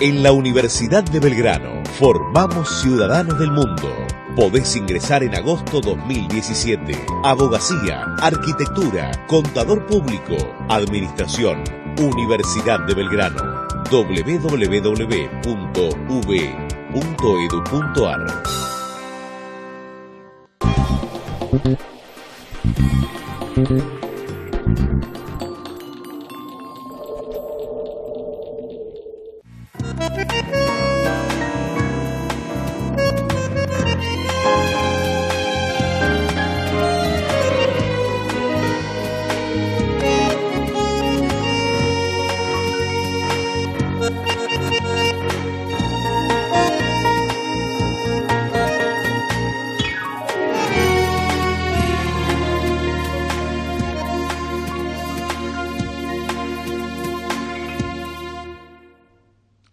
En la Universidad de Belgrano formamos ciudadanos del mundo. Podés ingresar en agosto 2017. Abogacía, arquitectura, contador público, administración. Universidad de Belgrano. www.ub.edu.ar.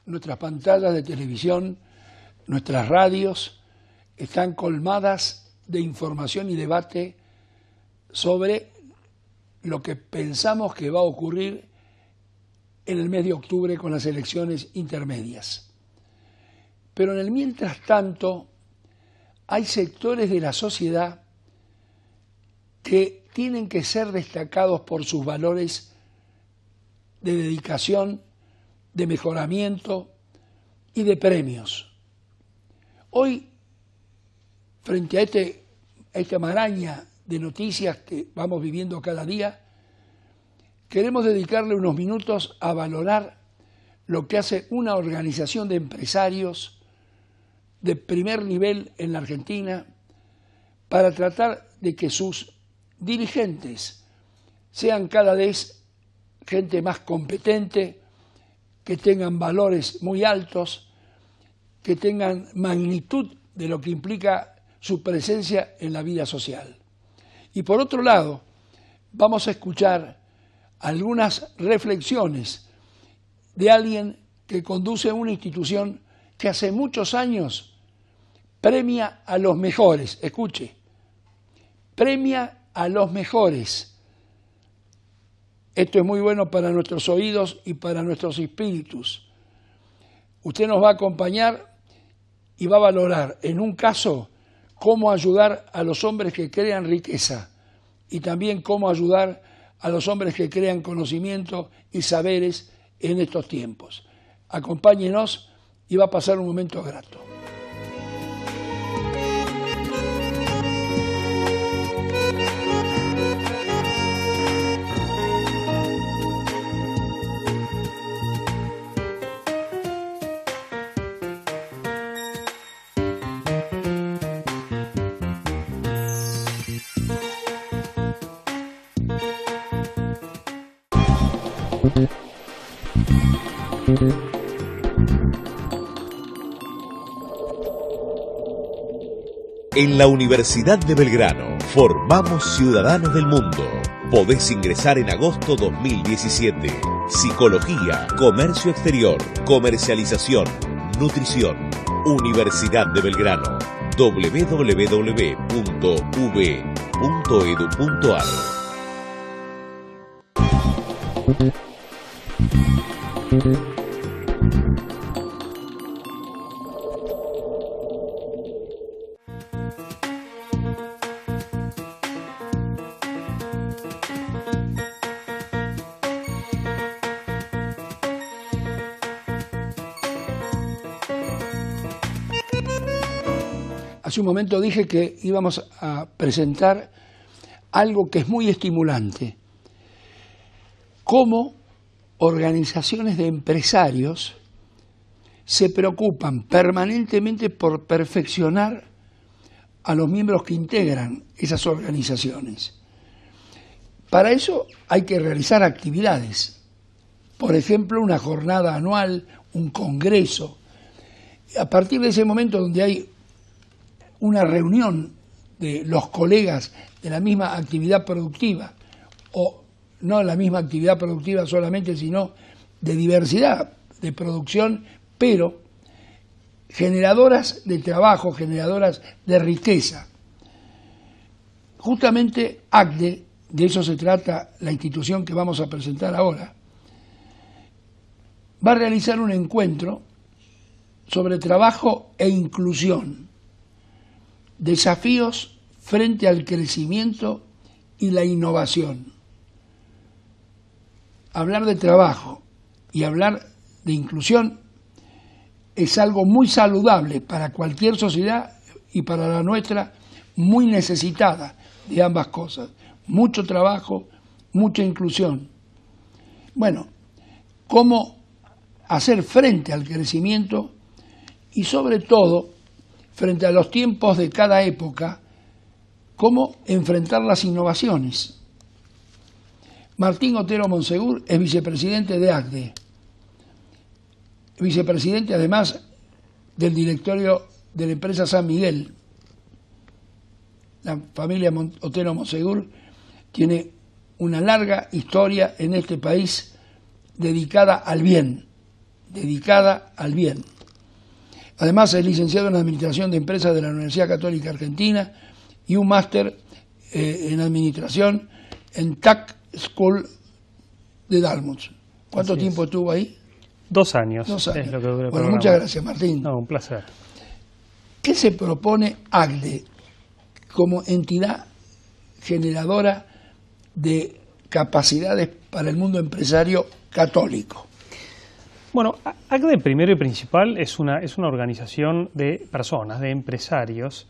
Nuestras pantallas de televisión, nuestras radios, están colmadas de información y debate sobre lo que pensamos que va a ocurrir en el mes de octubre con las elecciones intermedias. Pero en el mientras tanto, hay sectores de la sociedad que tienen que ser destacados por sus valores de dedicación, de mejoramiento y de premios. Hoy, frente a esta maraña de noticias que vamos viviendo cada día, queremos dedicarle unos minutos a valorar lo que hace una organización de empresarios de primer nivel en la Argentina para tratar de que sus dirigentes sean cada vez gente más competente, que tengan valores muy altos, que tengan magnitud de lo que implica su presencia en la vida social. Y por otro lado, vamos a escuchar algunas reflexiones de alguien que conduce una institución que hace muchos años premia a los mejores. Escuche, premia a los mejores. Esto es muy bueno para nuestros oídos y para nuestros espíritus. Usted nos va a acompañar y va a valorar, en un caso, cómo ayudar a los hombres que crean riqueza y también cómo ayudar a los hombres que crean conocimiento y saberes en estos tiempos. Acompáñenos y va a pasar un momento grato. En la Universidad de Belgrano formamos ciudadanos del mundo. Podés ingresar en agosto 2017. Psicología, comercio exterior, comercialización, nutrición. Universidad de Belgrano. www.ub.edu.ar. Hace un momento dije que íbamos a presentar algo que es muy estimulante. Cómo organizaciones de empresarios se preocupan permanentemente por perfeccionar a los miembros que integran esas organizaciones. Para eso hay que realizar actividades. Por ejemplo, una jornada anual, un congreso. A partir de ese momento donde hay una reunión de los colegas de la misma actividad productiva, o no la misma actividad productiva solamente, sino de diversidad de producción, pero generadoras de trabajo, generadoras de riqueza. justamente ACDE, de eso se trata la institución que vamos a presentar ahora, va a realizar un encuentro sobre trabajo e inclusión, desafíos frente al crecimiento y la innovación. Hablar de trabajo y hablar de inclusión es algo muy saludable para cualquier sociedad y para la nuestra muy necesitada de ambas cosas. Mucho trabajo, mucha inclusión. Bueno, cómo hacer frente al crecimiento y sobre todo, frente a los tiempos de cada época, cómo enfrentar las innovaciones. Martín Otero Monsegur es vicepresidente de ACDE, vicepresidente además del directorio de la empresa San Miguel. La familia Otero Monsegur tiene una larga historia en este país dedicada al bien, Además es licenciado en Administración de Empresas de la Universidad Católica Argentina y un máster en Administración en TAC School de Dartmouth. ¿Cuánto tiempo estuvo ahí? 2 años. 2 años. Es lo que dura el bueno, programa. muchas gracias, Martín. No, un placer. ¿Qué se propone ACDE como entidad generadora de capacidades para el mundo empresario católico? Bueno, ACDE primero y principal es una organización de personas, de empresarios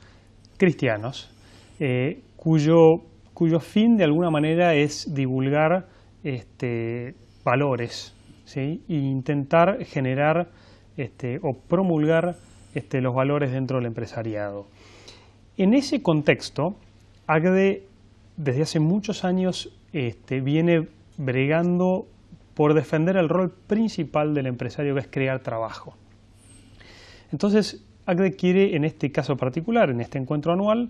cristianos, cuyo fin de alguna manera es divulgar valores, ¿sí? E intentar generar o promulgar los valores dentro del empresariado. En ese contexto, ACDE desde hace muchos años viene bregando por defender el rol principal del empresario, que es crear trabajo. Entonces, ACDE quiere, en este caso particular, en este encuentro anual,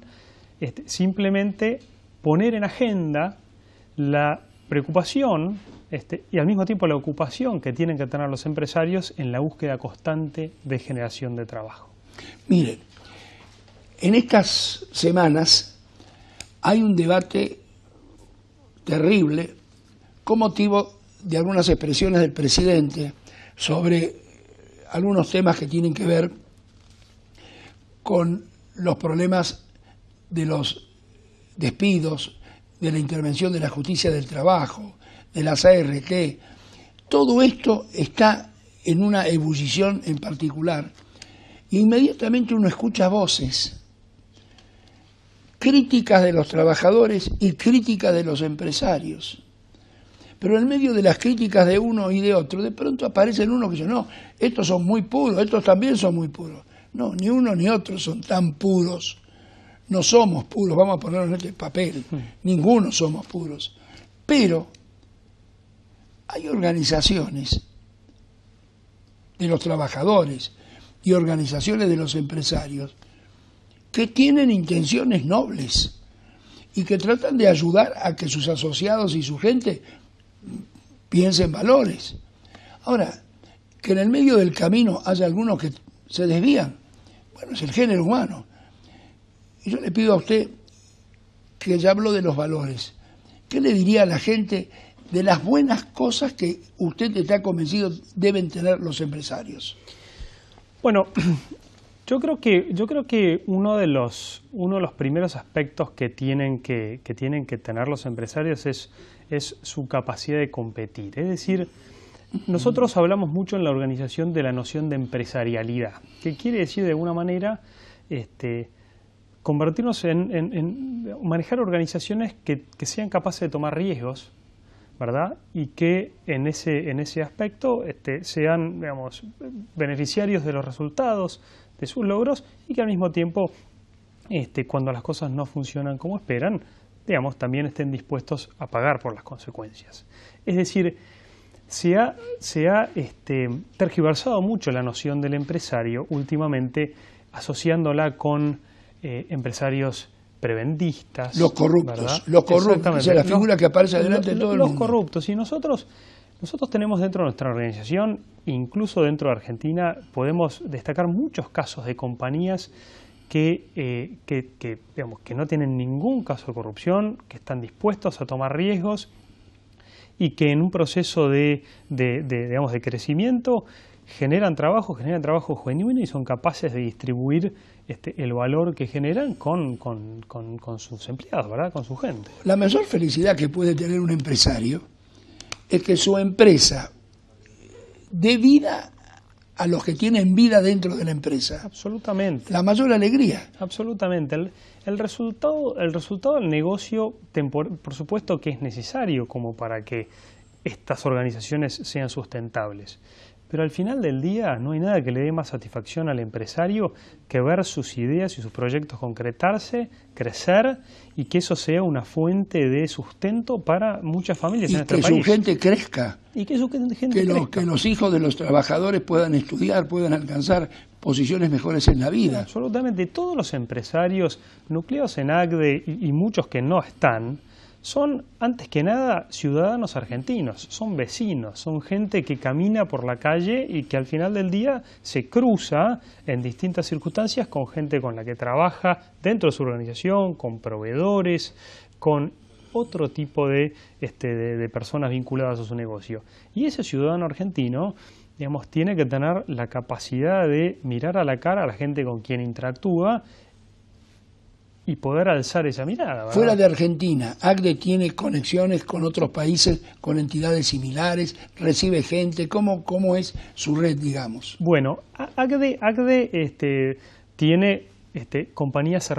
simplemente poner en agenda la preocupación y al mismo tiempo la ocupación que tienen que tener los empresarios en la búsqueda constante de generación de trabajo. Miren, en estas semanas hay un debate terrible con motivo de algunas expresiones del presidente sobre algunos temas que tienen que ver con los problemas de los despidos, de la intervención de la justicia del trabajo, de las ART. Todo esto está en una ebullición en particular y inmediatamente uno escucha voces, críticas de los trabajadores y críticas de los empresarios. Pero en medio de las críticas de uno y de otro, de pronto aparecen unos que dicen, no, estos son muy puros, estos también son muy puros. No, ni uno ni otro son tan puros. No somos puros, vamos a ponernos en este papel. Ninguno somos puros. Pero hay organizaciones de los trabajadores y organizaciones de los empresarios que tienen intenciones nobles y que tratan de ayudar a que sus asociados y su gente piensen valores. Ahora, que en el medio del camino haya algunos que se desvían, bueno, es el género humano. Y yo le pido a usted, que ya habló de los valores, ¿qué le diría a la gente de las buenas cosas que usted está convencido deben tener los empresarios? Bueno, yo creo que uno de los primeros aspectos que tienen que tener los empresarios es su capacidad de competir. Es decir, nosotros hablamos mucho en la organización de la noción de empresarialidad, que quiere decir de alguna manera convertirnos en manejar organizaciones que sean capaces de tomar riesgos, ¿verdad? Y que en ese aspecto sean, digamos, beneficiarios de los resultados, de sus logros, y que al mismo tiempo, cuando las cosas no funcionan como esperan, digamos, también estén dispuestos a pagar por las consecuencias. Es decir, se ha tergiversado mucho la noción del empresario últimamente, asociándola con empresarios prebentistas. Los corruptos, o sea, la figura que aparece delante de todo el mundo. Los corruptos. Y nosotros tenemos dentro de nuestra organización, incluso dentro de Argentina, podemos destacar muchos casos de compañías digamos, que no tienen ningún caso de corrupción, que están dispuestos a tomar riesgos y que en un proceso digamos, de crecimiento generan trabajo genuino y son capaces de distribuir el valor que generan con sus empleados, ¿verdad? Con su gente. La mayor felicidad que puede tener un empresario es que su empresa dé vida a los que tienen vida dentro de la empresa. Absolutamente. La mayor alegría. Absolutamente. El resultado del negocio, por supuesto que es necesario como para que estas organizaciones sean sustentables. Pero al final del día no hay nada que le dé más satisfacción al empresario que ver sus ideas y sus proyectos concretarse, crecer y que eso sea una fuente de sustento para muchas familias en nuestro país. Y que su gente crezca. Y que su gente crezca. Que los hijos de los trabajadores puedan estudiar, puedan alcanzar posiciones mejores en la vida. Absolutamente. Todos los empresarios nucleados en ACDE y muchos que no están, son, antes que nada, ciudadanos argentinos, son vecinos, son gente que camina por la calle y que al final del día se cruza en distintas circunstancias con gente con la que trabaja dentro de su organización, con proveedores, con otro tipo de personas vinculadas a su negocio. Y ese ciudadano argentino, digamos, tiene que tener la capacidad de mirar a la cara a la gente con quien interactúa y poder alzar esa mirada, ¿verdad? Fuera de Argentina, ACDE tiene conexiones con otros países, con entidades similares, recibe gente, ¿cómo es su red, digamos? Bueno, ACDE tiene compañías,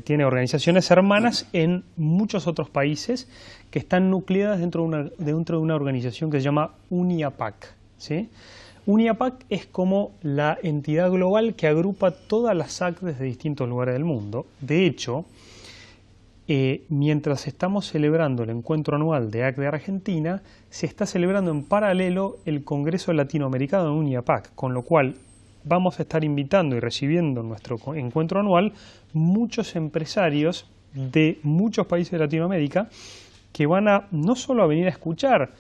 tiene organizaciones hermanas en muchos otros países que están nucleadas dentro de una organización que se llama UNIAPAC, ¿sí? UNIAPAC es como la entidad global que agrupa todas las ACDES de distintos lugares del mundo. De hecho, mientras estamos celebrando el encuentro anual de ACDE Argentina, se está celebrando en paralelo el Congreso Latinoamericano de UNIAPAC, con lo cual vamos a estar invitando y recibiendo en nuestro encuentro anual muchos empresarios de muchos países de Latinoamérica que van a no solo a venir a escuchar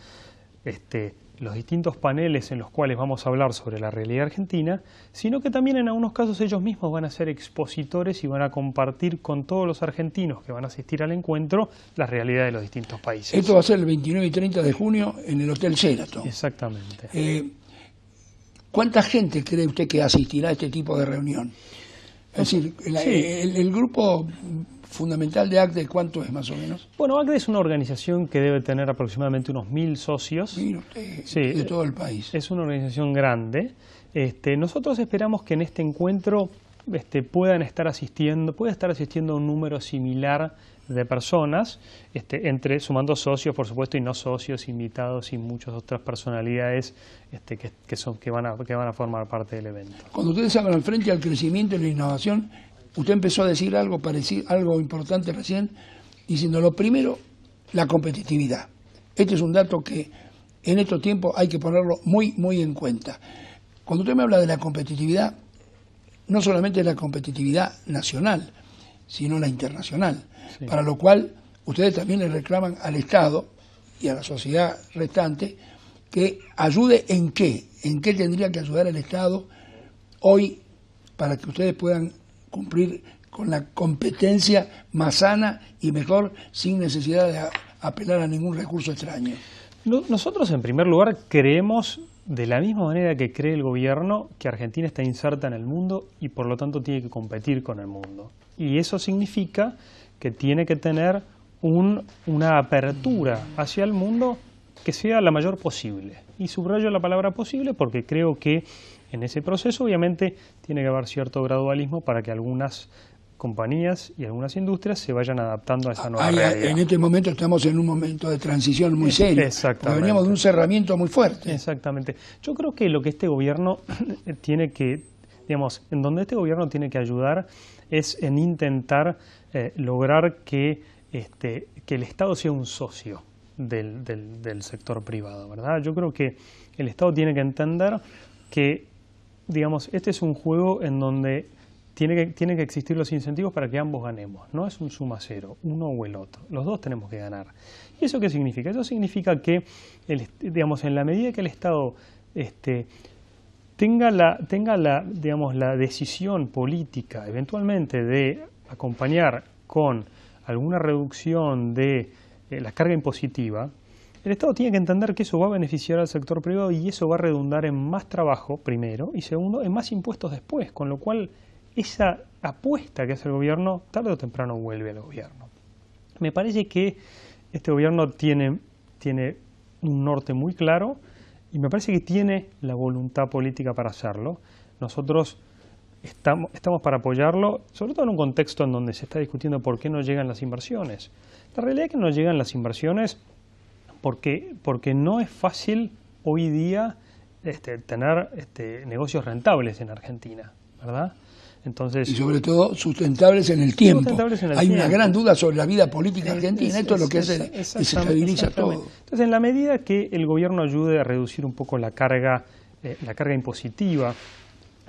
los distintos paneles en los cuales vamos a hablar sobre la realidad argentina, sino que también en algunos casos ellos mismos van a ser expositores y van a compartir con todos los argentinos que van a asistir al encuentro la realidad de los distintos países. Esto va a ser el 29 y 30 de junio en el Hotel Sheraton. Exactamente. ¿Cuánta gente cree usted que asistirá a este tipo de reunión? Es decir, el grupo fundamental de ACDE, ¿cuánto es más o menos? Bueno, ACDE es una organización que debe tener aproximadamente unos 1000 socios. De todo el país. Es una organización grande. Nosotros esperamos que en este encuentro pueda estar asistiendo a un número similar de personas, sumando socios, por supuesto, y no socios, invitados y muchas otras personalidades que van a formar parte del evento. Cuando ustedes hablan frente al crecimiento y la innovación, usted empezó a decir algo parecido, algo importante recién, diciendo lo primero, la competitividad. Este es un dato que en estos tiempos hay que ponerlo muy, muy en cuenta. Cuando usted me habla de la competitividad, no solamente la competitividad nacional, sino la internacional, sí. Para lo cual ustedes también le reclaman al Estado y a la sociedad restante que ayude en qué tendría que ayudar el Estado hoy para que ustedes puedan cumplir con la competencia más sana y mejor sin necesidad de apelar a ningún recurso extraño. Nosotros, en primer lugar, creemos, de la misma manera que cree el gobierno, que Argentina está inserta en el mundo y por lo tanto tiene que competir con el mundo. Y eso significa que tiene que tener una apertura hacia el mundo que sea la mayor posible. Y subrayo la palabra posible porque creo que en ese proceso obviamente tiene que haber cierto gradualismo para que algunas compañías y algunas industrias se vayan adaptando a esa nueva realidad. En este momento estamos en un momento de transición muy serio. Exactamente. Veníamos de un cerramiento muy fuerte. Exactamente. Yo creo que lo que este gobierno tiene que, en donde este gobierno tiene que ayudar es en intentar lograr que el Estado sea un socio del sector privado, ¿verdad? Yo creo que el Estado tiene que entender que, este es un juego en donde tienen que existir los incentivos para que ambos ganemos. No es un suma cero, uno o el otro. Los dos tenemos que ganar. ¿Y eso qué significa? Eso significa que, en la medida que el Estado tenga la decisión política eventualmente de acompañar con alguna reducción de la carga impositiva, el Estado tiene que entender que eso va a beneficiar al sector privado y eso va a redundar en más trabajo, primero, y segundo, en más impuestos después, con lo cual esa apuesta que hace el gobierno, tarde o temprano vuelve al gobierno. Me parece que este gobierno tiene un norte muy claro y me parece que tiene la voluntad política para hacerlo. Nosotros estamos para apoyarlo, sobre todo en un contexto en donde se está discutiendo por qué no llegan las inversiones. La realidad es que no llegan las inversiones porque no es fácil hoy día tener negocios rentables en Argentina, ¿verdad? Entonces, y sobre todo sustentables en el tiempo. Hay una gran duda sobre la vida política argentina. Esto es lo que desestabiliza todo. Entonces, en la medida que el gobierno ayude a reducir un poco la carga impositiva,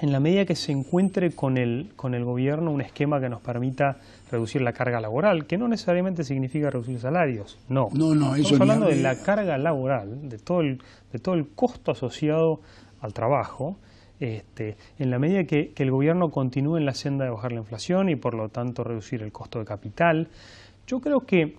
en la medida que se encuentre con el gobierno un esquema que nos permita reducir la carga laboral, que no necesariamente significa reducir salarios, no. Estamos hablando de la carga laboral, de todo el costo asociado al trabajo. En la medida que el gobierno continúe en la senda de bajar la inflación y por lo tanto reducir el costo de capital, yo creo que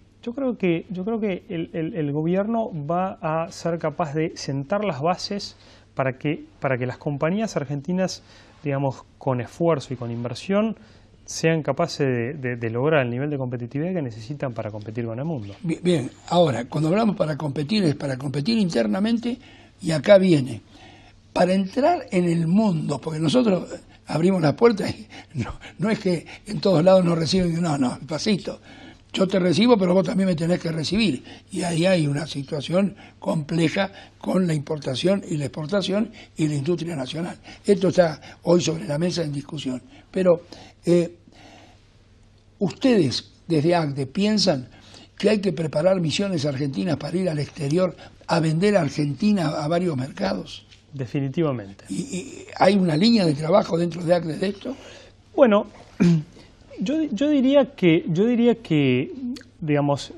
el gobierno va a ser capaz de sentar las bases para que las compañías argentinas, digamos, con esfuerzo y con inversión, sean capaces de lograr el nivel de competitividad que necesitan para competir con el mundo. Bien, ahora, cuando hablamos para competir, es para competir internamente, y acá viene, para entrar en el mundo, porque nosotros abrimos las puertas y no es que en todos lados nos reciben, no, pasito. Yo te recibo, pero vos también me tenés que recibir. Y ahí hay una situación compleja con la importación y la exportación y la industria nacional. Esto está hoy sobre la mesa en discusión. Pero ustedes desde ACDE piensan que hay que preparar misiones argentinas para ir al exterior a vender a Argentina a varios mercados. Definitivamente. ¿Y hay una línea de trabajo dentro de ACDE de esto? Bueno, yo diría que, digamos,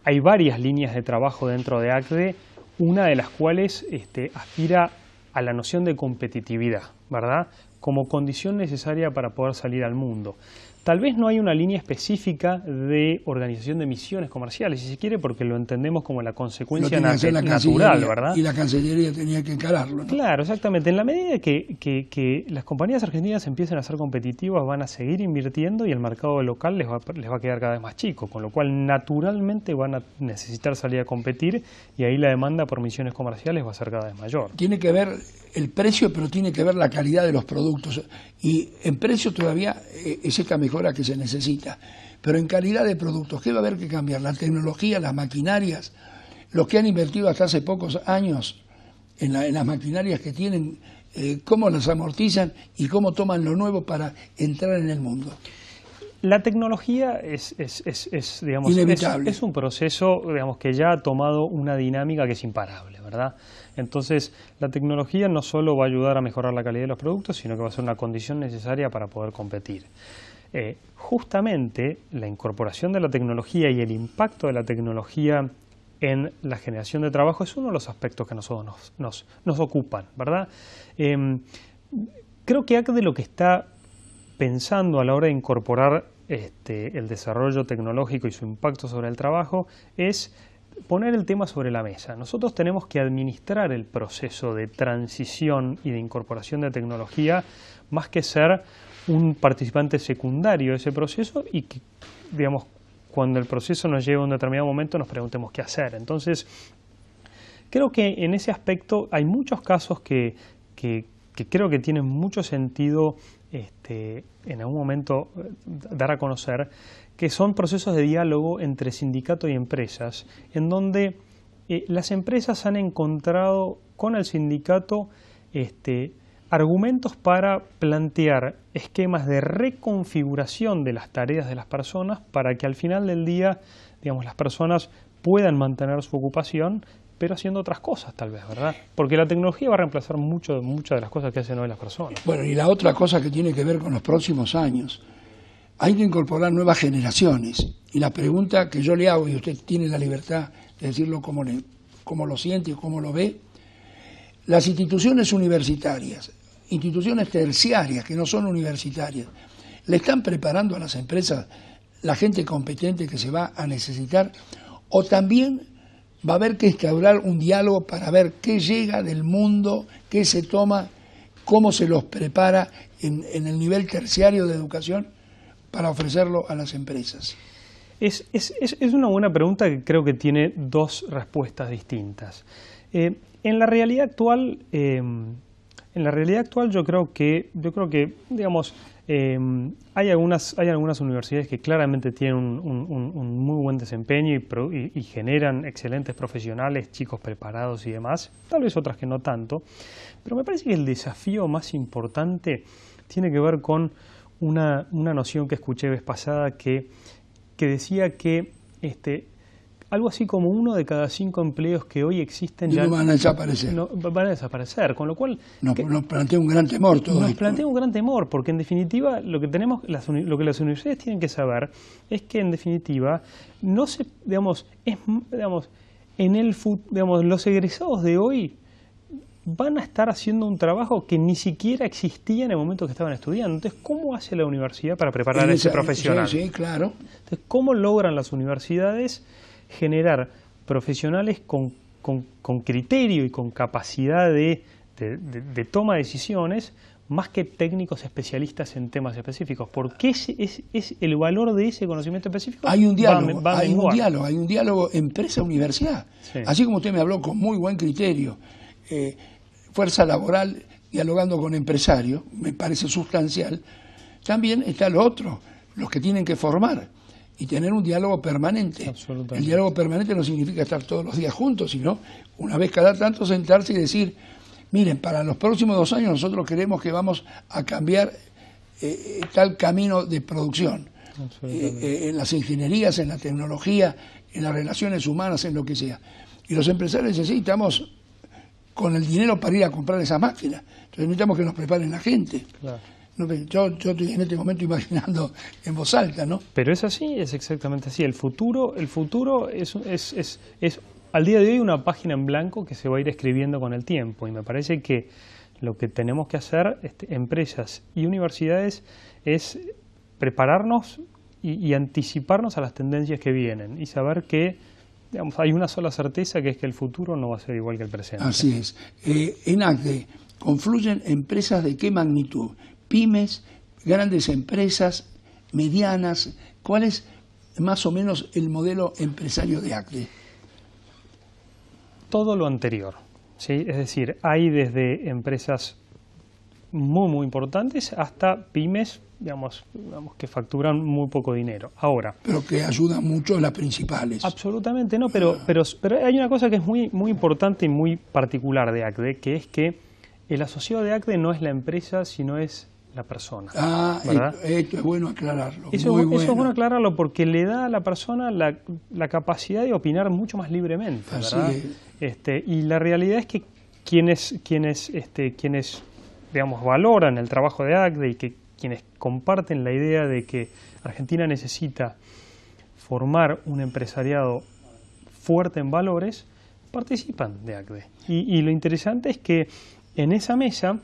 hay varias líneas de trabajo dentro de ACDE, una de las cuales aspira a la noción de competitividad, ¿verdad?, como condición necesaria para poder salir al mundo. Tal vez no hay una línea específica de organización de misiones comerciales, si se quiere, porque lo entendemos como la consecuencia natural, ¿verdad? Y la Cancillería tenía que encararlo, ¿no? Claro, exactamente. En la medida que las compañías argentinas empiecen a ser competitivas, van a seguir invirtiendo y el mercado local les va a quedar cada vez más chico, con lo cual naturalmente van a necesitar salir a competir y ahí la demanda por misiones comerciales va a ser cada vez mayor. Tiene que ver el precio, pero tiene que ver la calidad de los productos. Y en precio todavía es esta mejora que se necesita. Pero en calidad de productos, ¿qué va a haber que cambiar? La tecnología, las maquinarias, los que han invertido hasta hace pocos años en las maquinarias que tienen, cómo las amortizan y cómo toman lo nuevo para entrar en el mundo. La tecnología es inevitable. Es un proceso, digamos, que ya ha tomado una dinámica que es imparable, ¿verdad? Entonces, la tecnología no solo va a ayudar a mejorar la calidad de los productos, sino que va a ser una condición necesaria para poder competir. Justamente la incorporación de la tecnología y el impacto de la tecnología en la generación de trabajo es uno de los aspectos que a nosotros nos ocupan, ¿verdad? Creo que ACDE lo que está pensando a la hora de incorporar el desarrollo tecnológico y su impacto sobre el trabajo es poner el tema sobre la mesa. Nosotros tenemos que administrar el proceso de transición y de incorporación de tecnología más que ser un participante secundario de ese proceso y que, digamos, cuando el proceso nos lleve a un determinado momento nos preguntemos qué hacer. Entonces, creo que en ese aspecto hay muchos casos que creo que tienen mucho sentido en algún momento dar a conocer, que son procesos de diálogo entre sindicato y empresas, en donde las empresas han encontrado con el sindicato argumentos para plantear esquemas de reconfiguración de las tareas de las personas para que al final del día, digamos, las personas puedan mantener su ocupación, pero haciendo otras cosas tal vez, ¿verdad? Porque la tecnología va a reemplazar muchas de las cosas que hacen hoy las personas. Bueno, y la otra cosa que tiene que ver con los próximos años, hay que incorporar nuevas generaciones. Y la pregunta que yo le hago, y usted tiene la libertad de decirlo como lo siente y cómo lo ve, las instituciones universitarias, instituciones terciarias que no son universitarias, ¿le están preparando a las empresas la gente competente que se va a necesitar? ¿O también va a haber que instaurar un diálogo para ver qué llega del mundo, qué se toma, cómo se los prepara en el nivel terciario de educación para ofrecerlo a las empresas? Es una buena pregunta que creo que tiene dos respuestas distintas. En la realidad actual, yo creo que digamos, hay algunas universidades que claramente tienen un muy buen desempeño y generan excelentes profesionales, chicos preparados y demás, tal vez otras que no tanto, pero me parece que el desafío más importante tiene que ver con una noción que escuché vez pasada que decía que algo así como 1 de cada 5 empleos que hoy existen ya no van a desaparecer. No, van a desaparecer, con lo cual nos plantea un gran temor todo nos esto. plantea un gran temor, porque en definitiva lo que las universidades tienen que saber es que en definitiva no se, digamos, los egresados de hoy van a estar haciendo un trabajo que ni siquiera existía en el momento que estaban estudiando. Entonces, ¿cómo hace la universidad para preparar a ese profesional? Sí, claro. Entonces, ¿cómo logran las universidades generar profesionales con criterio y con capacidad de toma de decisiones, más que técnicos especialistas en temas específicos? Porque es el valor de ese conocimiento específico. Hay un diálogo empresa-universidad. Sí. Así como usted me habló con muy buen criterio, fuerza laboral dialogando con empresarios, me parece sustancial. También está lo otro, los que tienen que formar y tener un diálogo permanente. El diálogo permanente no significa estar todos los días juntos, sino una vez cada tanto sentarse y decir, miren, para los próximos 2 años nosotros creemos que vamos a cambiar tal camino de producción, en las ingenierías, en la tecnología, en las relaciones humanas, en lo que sea. Y los empresarios dicen, sí, estamos con el dinero para ir a comprar esa máquina, entonces necesitamos que nos preparen la gente. Claro. No, yo estoy en este momento imaginando en voz alta, ¿no? Pero es así, es exactamente así. El futuro es al día de hoy una página en blanco que se va a ir escribiendo con el tiempo, y me parece que lo que tenemos que hacer, empresas y universidades, es prepararnos y anticiparnos a las tendencias que vienen y saber que, digamos, hay una sola certeza, que es que el futuro no va a ser igual que el presente. Así es. En ACDE confluyen empresas de qué magnitud, pymes, grandes empresas, medianas. ¿Cuál es más o menos el modelo empresario de ACDE? Todo lo anterior, ¿sí? Es decir, hay desde empresas muy importantes hasta pymes, digamos que facturan muy poco dinero. Ahora, pero que ayudan mucho a las principales. Absolutamente no, pero hay una cosa que es muy importante y muy particular de ACDE, que es que el asociado de ACDE no es la empresa, sino es la persona. Esto es bueno aclararlo. Eso es bueno aclararlo, porque le da a la persona la capacidad de opinar mucho más libremente, ¿verdad? Y la realidad es que quienes digamos, valoran el trabajo de ACDE y quienes comparten la idea de que Argentina necesita formar un empresariado fuerte en valores, participan de ACDE. Y lo interesante es que en esa mesa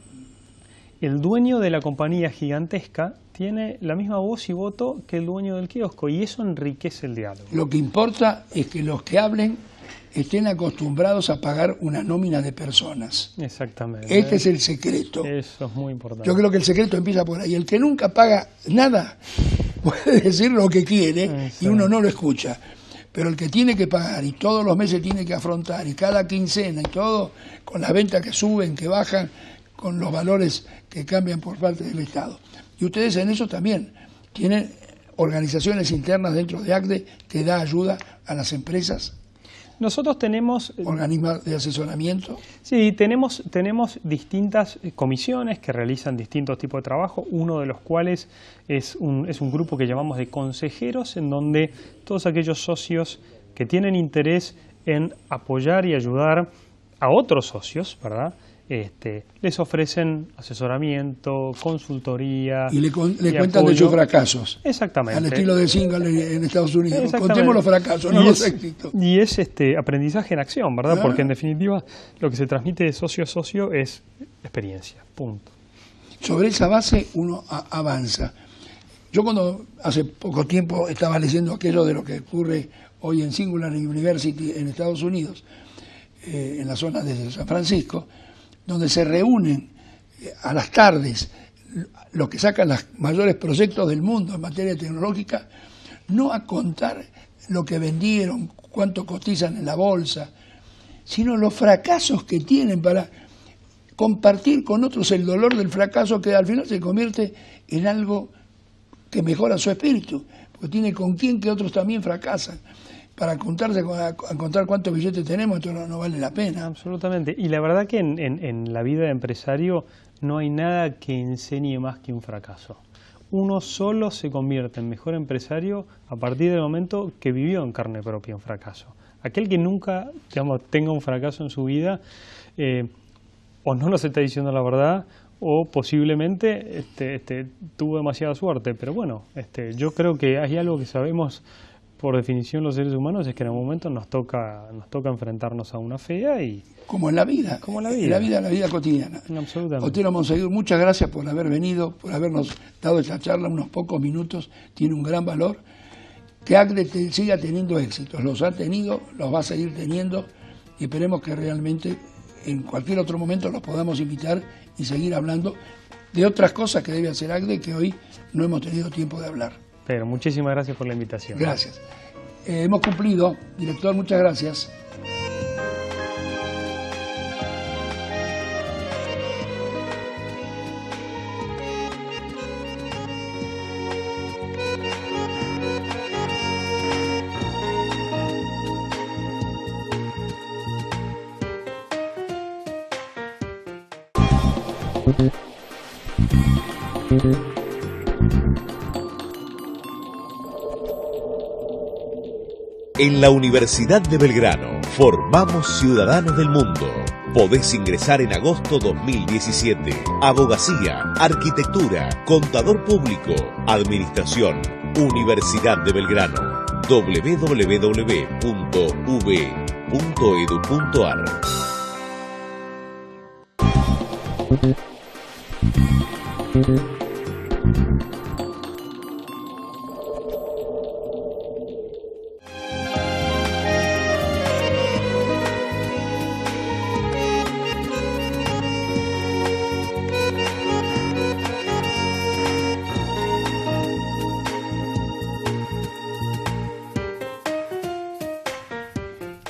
el dueño de la compañía gigantesca tiene la misma voz y voto que el dueño del kiosco, y eso enriquece el diálogo. Lo que importa es que los que hablen estén acostumbrados a pagar una nómina de personas. Exactamente. Este es el secreto. Eso es muy importante. Yo creo que el secreto empieza por ahí. El que nunca paga nada puede decir lo que quiere y uno no lo escucha. Pero el que tiene que pagar y todos los meses tiene que afrontar, y cada quincena y todo, con las ventas que suben, que bajan, con los valores que cambian por parte del Estado. Y ustedes en eso también tienen organizaciones internas dentro de ACDE que da ayuda a las empresas. Nosotros tenemos organismos de asesoramiento. Sí, tenemos distintas comisiones que realizan distintos tipos de trabajo, uno de los cuales es un grupo que llamamos de consejeros, en donde todos aquellos socios que tienen interés en apoyar y ayudar a otros socios, ¿verdad?, les ofrecen asesoramiento, consultoría. Y le cuentan de sus fracasos. Exactamente. Al estilo de Single en Estados Unidos. Contemos los fracasos, no los éxitos. Y es aprendizaje en acción, ¿verdad? Porque en definitiva lo que se transmite de socio a socio es experiencia, punto. sobre esa base uno avanza. Yo cuando hace poco tiempo estaba leyendo aquello de lo que ocurre hoy en Singular University en Estados Unidos, en la zona de San Francisco, donde se reúnen a las tardes los que sacan los mayores proyectos del mundo en materia tecnológica, no a contar lo que vendieron, cuánto cotizan en la bolsa, sino los fracasos que tienen para compartir con otros el dolor del fracaso, que al final se convierte en algo que mejora su espíritu, porque tiene con quién que otros también fracasan. Para contar cuántos billetes tenemos, esto no vale la pena. Absolutamente. Y la verdad que en la vida de empresario no hay nada que enseñe más que un fracaso. Uno solo se convierte en mejor empresario a partir del momento que vivió en carne propia un fracaso. Aquel que nunca, digamos, tenga un fracaso en su vida, o no nos está diciendo la verdad, o posiblemente tuvo demasiada suerte. Pero bueno, yo creo que hay algo que sabemos por definición los seres humanos, es que en algún momento nos toca enfrentarnos a una fea y... Como en la vida. Como en la vida. En la vida cotidiana. Absolutamente. Otero Monseguir, muchas gracias por haber venido, por habernos dado esta charla, unos pocos minutos, tiene un gran valor. Que ACDE siga teniendo éxitos, los ha tenido, los va a seguir teniendo, y esperemos que realmente en cualquier otro momento los podamos invitar y seguir hablando de otras cosas que debe hacer ACDE que hoy no hemos tenido tiempo de hablar. Pero muchísimas gracias por la invitación. Gracias. Hemos cumplido. Director, muchas gracias. En la Universidad de Belgrano, formamos ciudadanos del mundo. Podés ingresar en agosto 2017. Abogacía, arquitectura, contador público, administración, Universidad de Belgrano. www.ub.edu.ar.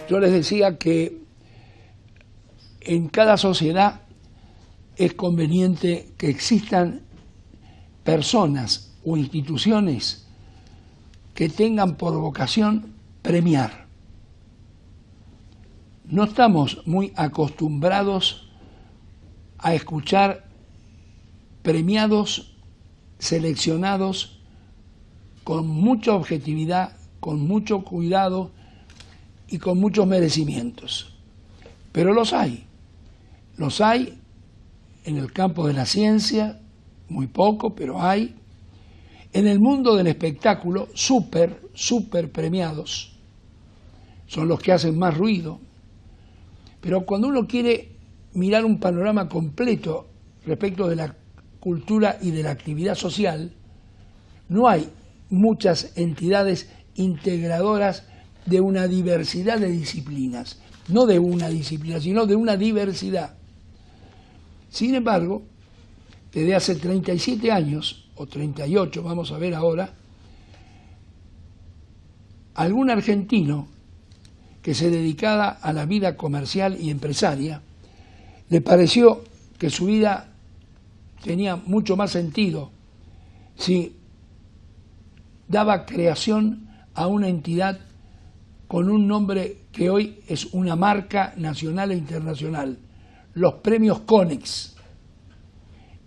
Yo les decía que en cada sociedad es conveniente que existan personas o instituciones que tengan por vocación premiar. No estamos muy acostumbrados a escuchar premiados, seleccionados con mucha objetividad, con mucho cuidado y con muchos merecimientos. Pero los hay en el campo de la ciencia, muy poco, pero hay. En el mundo del espectáculo, súper premiados, son los que hacen más ruido. Pero cuando uno quiere mirar un panorama completo respecto de la cultura y de la actividad social, no hay muchas entidades integradoras de una diversidad de disciplinas, no de una disciplina, sino de una diversidad. Sin embargo, desde hace 37 años, o 38, vamos a ver ahora, algún argentino que se dedicaba a la vida comercial y empresaria, le pareció que su vida tenía mucho más sentido si daba creación a una entidad con un nombre que hoy es una marca nacional e internacional, los premios Konex.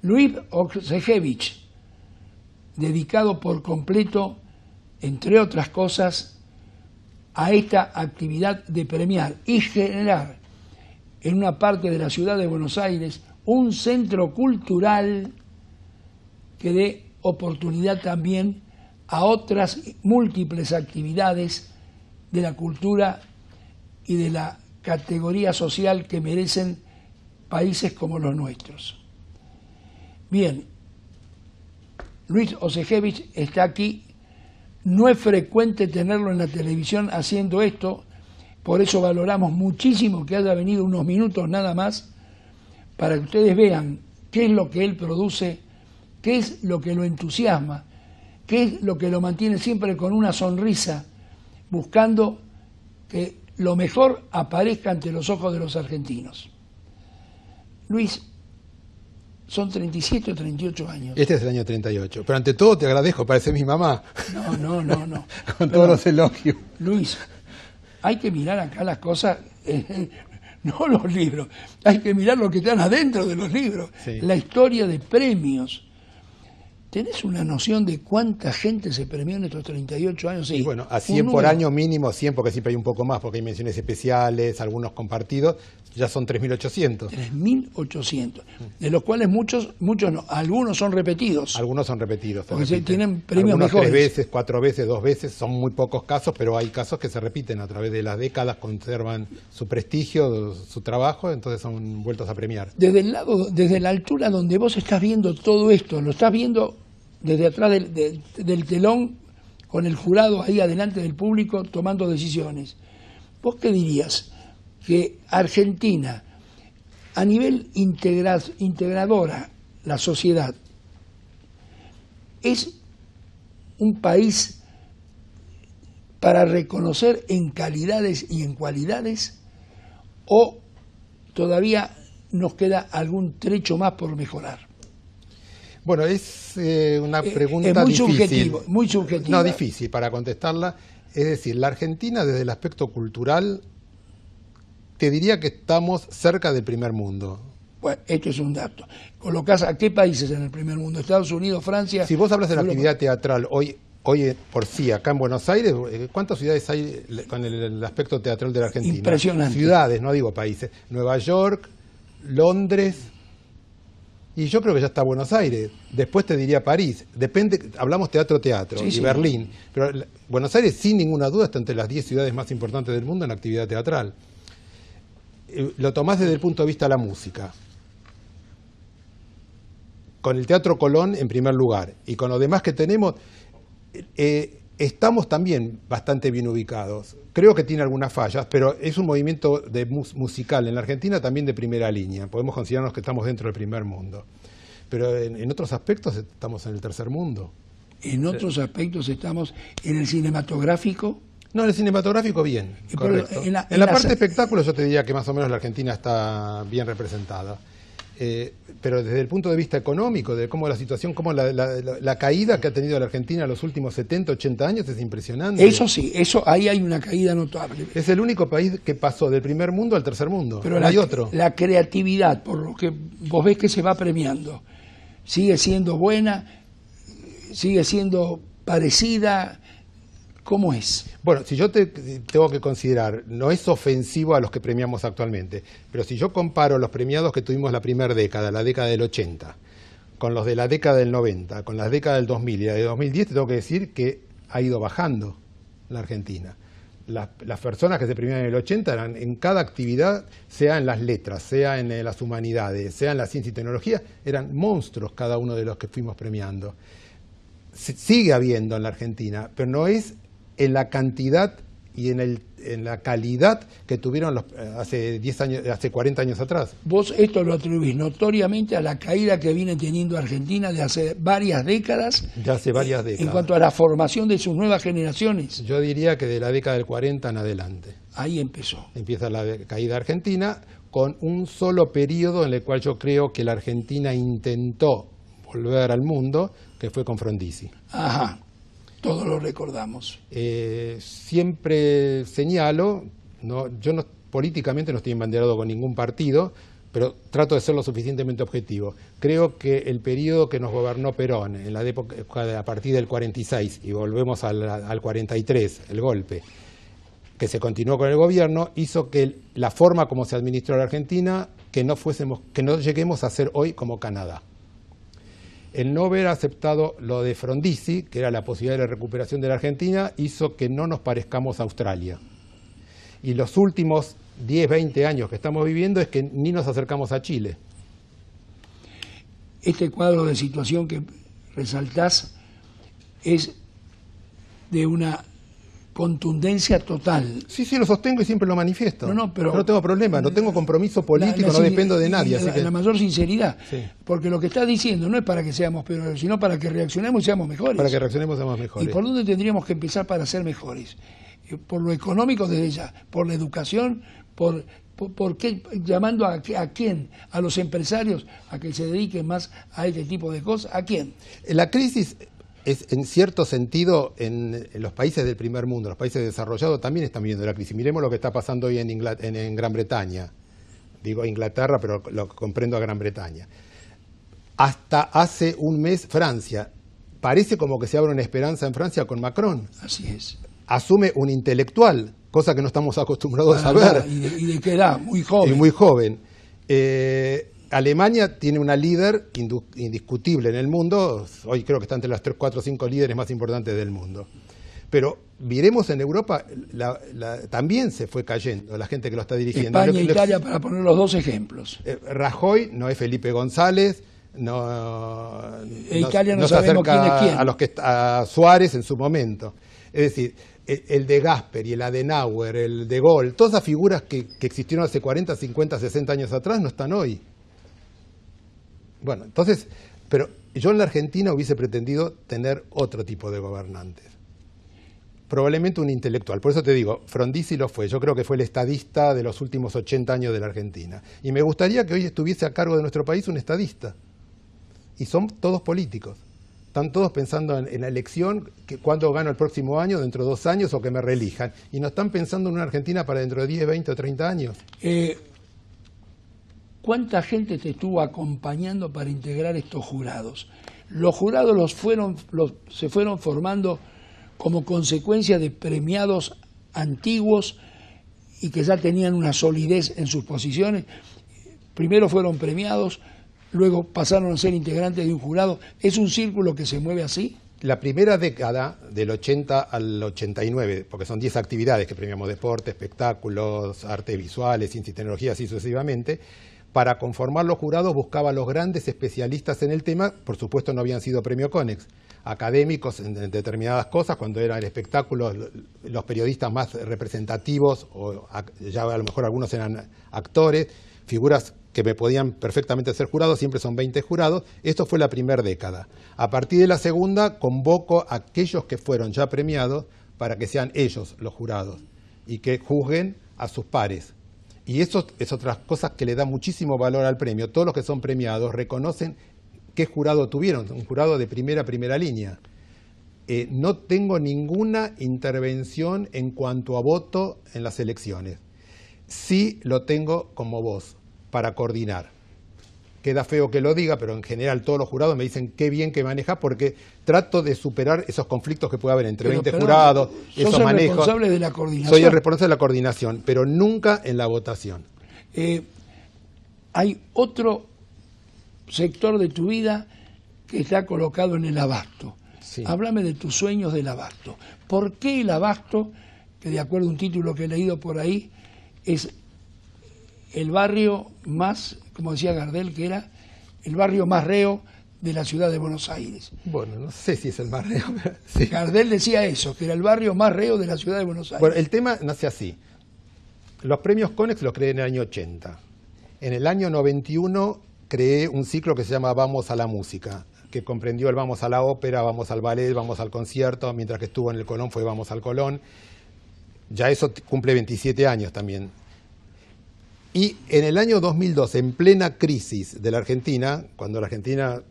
Luis Oksejevich, dedicado por completo, entre otras cosas, a esta actividad de premiar y generar en una parte de la ciudad de Buenos Aires un centro cultural que dé oportunidad también a otras múltiples actividades de la cultura y de la categoría social que merecen países como los nuestros. Bien, Luis Osejevich está aquí. No es frecuente tenerlo en la televisión haciendo esto, por eso valoramos muchísimo que haya venido unos minutos nada más, para que ustedes vean qué es lo que él produce, qué es lo que lo entusiasma, qué es lo que lo mantiene siempre con una sonrisa, buscando que lo mejor aparezca ante los ojos de los argentinos. Luis, son 37 o 38 años. Este es el año 38. Pero ante todo te agradezco, parece mi mamá. No. Con todos los elogios. Luis, hay que mirar acá las cosas, no los libros, hay que mirar lo que están adentro de los libros. Sí. La historia de premios. ¿Tenés una noción de cuánta gente se premió en estos 38 años? Sí, y bueno, a 100 por año mínimo, 100 porque siempre hay un poco más, porque hay menciones especiales, algunos compartidos, ya son 3.800. 3.800, de los cuales muchos no, algunos son repetidos. Algunos son repetidos. Porque se tienen premios algunos mejores. 3 veces, 4 veces, 2 veces, son muy pocos casos, pero hay casos que se repiten a través de las décadas, conservan su prestigio, su trabajo, entonces son vueltos a premiar. Desde la altura donde vos estás viendo todo esto, lo estás viendo desde atrás del telón, con el jurado ahí adelante del público tomando decisiones. ¿Vos qué dirías? Que Argentina, a nivel integradora, la sociedad, es un país para reconocer en calidades y en cualidades, o todavía nos queda algún trecho más por mejorar? Bueno, es una pregunta es muy difícil. Muy subjetiva. No, difícil para contestarla. Es decir, la Argentina desde el aspecto cultural, te diría que estamos cerca del primer mundo. Bueno, esto es un dato. ¿Colocás a qué países en el primer mundo? ¿Estados Unidos, Francia? Si vos hablas de la Europa. actividad teatral, hoy por sí, acá en Buenos Aires, ¿cuántas ciudades hay con el aspecto teatral de la Argentina? Impresionante. Ciudades, no digo países. Nueva York, Londres, y yo creo que ya está Buenos Aires. Después te diría París. Depende, hablamos teatro, Sí, y sí. Berlín. Pero Buenos Aires, sin ninguna duda, está entre las 10 ciudades más importantes del mundo en la actividad teatral. Lo tomás desde el punto de vista de la música. Con el Teatro Colón en primer lugar. Y con lo demás que tenemos, estamos también bastante bien ubicados. Creo que tiene algunas fallas, pero es un movimiento musical en la Argentina también de primera línea. Podemos considerarnos que estamos dentro del primer mundo. Pero en otros aspectos estamos en el tercer mundo. En otros aspectos estamos en el cinematográfico. No, en el cinematográfico bien, correcto. En la parte de espectáculo yo te diría que más o menos la Argentina está bien representada. Pero desde el punto de vista económico, de cómo la situación, cómo la caída que ha tenido la Argentina en los últimos 70, 80 años es impresionante. Eso sí, ahí hay una caída notable. Es el único país que pasó del primer mundo al tercer mundo. Pero no hay otro. La creatividad, por lo que vos ves que se va premiando, sigue siendo buena, sigue siendo parecida. ¿Cómo es? Bueno, si yo tengo que considerar, no es ofensivo a los que premiamos actualmente, pero si yo comparo los premiados que tuvimos la primera década, la década del 80, con los de la década del 90, con la década del 2000 y la de 2010, te tengo que decir que ha ido bajando la Argentina. Las personas que se premiaban en el 80 eran en cada actividad, sea en las letras, sea en las humanidades, sea en la ciencia y tecnología, eran monstruos cada uno de los que fuimos premiando. Sigue habiendo en la Argentina, pero no es en la cantidad y en la calidad que tuvieron hace 10 años, hace 40 años atrás. Vos esto lo atribuís notoriamente a la caída que viene teniendo Argentina de hace varias décadas. De hace varias décadas. En cuanto a la formación de sus nuevas generaciones. Yo diría que de la década del 40 en adelante. Ahí empezó. Empieza la caída argentina con un solo periodo en el cual yo creo que la Argentina intentó volver al mundo, que fue con Frondizi. Ajá. Todos lo recordamos. Siempre señalo, yo políticamente no estoy embanderado con ningún partido, pero trato de ser lo suficientemente objetivo. Creo que el periodo que nos gobernó Perón, en la época a partir del 46, y volvemos al 43, el golpe, que se continuó con el gobierno, hizo que la forma como se administró la Argentina, que no lleguemos a ser hoy como Canadá. El no haber aceptado lo de Frondizi, que era la posibilidad de recuperación de la Argentina, hizo que no nos parezcamos a Australia. Y los últimos 10, 20 años que estamos viviendo es que ni nos acercamos a Chile. este cuadro de situación que resaltás es de una contundencia total. Sí, lo sostengo y siempre lo manifiesto. Pero no tengo problema, no tengo compromiso político, no dependo de nadie. Así que... La mayor sinceridad, sí. Porque lo que estás diciendo no es para que seamos peores, sino para que reaccionemos y seamos mejores. Para que reaccionemos y seamos mejores. ¿Y por dónde tendríamos que empezar para ser mejores? Por lo económico desde ya, por la educación, ¿por qué? Llamando a quién, a los empresarios, a que se dediquen más a este tipo de cosas, ¿a quién? La crisis es, en cierto sentido, en los países del primer mundo, los países desarrollados también están viviendo la crisis. Miremos lo que está pasando hoy en Gran Bretaña. Digo Inglaterra, pero lo comprendo a Gran Bretaña. Hasta hace un mes Francia. Parece como que se abre una esperanza en Francia con Macron. Así es. Asume un intelectual, cosa que no estamos acostumbrados a ver. ¿Y de qué edad? Muy joven. Y muy joven. Alemania tiene una líder indiscutible en el mundo. Hoy creo que está entre las 3, 4, 5 líderes más importantes del mundo. Pero miremos en Europa, también se fue cayendo la gente que lo está dirigiendo. España e Italia, para poner los dos ejemplos. Rajoy no es Felipe González. Italia no se sabemos acerca quién es quién. A Suárez en su momento. Es decir, el de Gasperi, el Adenauer, el de Gaulle, todas esas figuras que existieron hace 40, 50, 60 años atrás no están hoy. Bueno, entonces, pero yo en la Argentina hubiese pretendido tener otro tipo de gobernantes. Probablemente un intelectual. Por eso te digo, Frondizi lo fue. Yo creo que fue el estadista de los últimos 80 años de la Argentina. Y me gustaría que hoy estuviese a cargo de nuestro país un estadista. Y son todos políticos. Están todos pensando en la elección, que cuándo gano el próximo año, dentro de 2 años, o que me reelijan. Y no están pensando en una Argentina para dentro de 10, 20 o 30 años. ¿Cuánta gente te estuvo acompañando para integrar estos jurados? Los jurados se fueron formando como consecuencia de premiados antiguos y que ya tenían una solidez en sus posiciones. Primero fueron premiados, luego pasaron a ser integrantes de un jurado. ¿Es un círculo que se mueve así? La primera década, del 80 al 89, porque son 10 actividades que premiamos: deporte, espectáculos, artes visuales, ciencia y tecnología, así sucesivamente. Para conformar los jurados buscaba a los grandes especialistas en el tema. Por supuesto no habían sido premio Conex, académicos en determinadas cosas. Cuando era el espectáculo, los periodistas más representativos, o ya a lo mejor algunos eran actores, figuras que me podían perfectamente ser jurados, siempre son 20 jurados. Esto fue la primera década. A partir de la segunda, convoco a aquellos que fueron ya premiados para que sean ellos los jurados y que juzguen a sus pares. Y eso es otra cosa que le da muchísimo valor al premio. Todos los que son premiados reconocen qué jurado tuvieron, un jurado de primera línea. No tengo ninguna intervención en cuanto a voto en las elecciones. Sí lo tengo como voz para coordinar. Queda feo que lo diga, pero en general todos los jurados me dicen qué bien que maneja, porque trato de superar esos conflictos que puede haber entre 20 jurados, esos manejos. ¿Sos el responsable de la coordinación? Soy el responsable de la coordinación, pero nunca en la votación. Hay otro sector de tu vida que está colocado en el abasto. Sí. Háblame de tus sueños del abasto. ¿Por qué el abasto, que de acuerdo a un título que he leído por ahí, es el barrio más, como decía Gardel, que era el barrio más reo de la ciudad de Buenos Aires? Bueno, no sé si es el más reo. Pero sí. Gardel decía eso, que era el barrio más reo de la ciudad de Buenos Aires. Bueno, el tema nace así. Los premios Conex los creé en el año 80. En el año 91 creé un ciclo que se llama Vamos a la Música, que comprendió el Vamos a la Ópera, Vamos al Ballet, Vamos al Concierto. Mientras que estuvo en el Colón fue Vamos al Colón. Ya eso cumple 27 años también. Y en el año 2002, en plena crisis de la Argentina, cuando la Argentina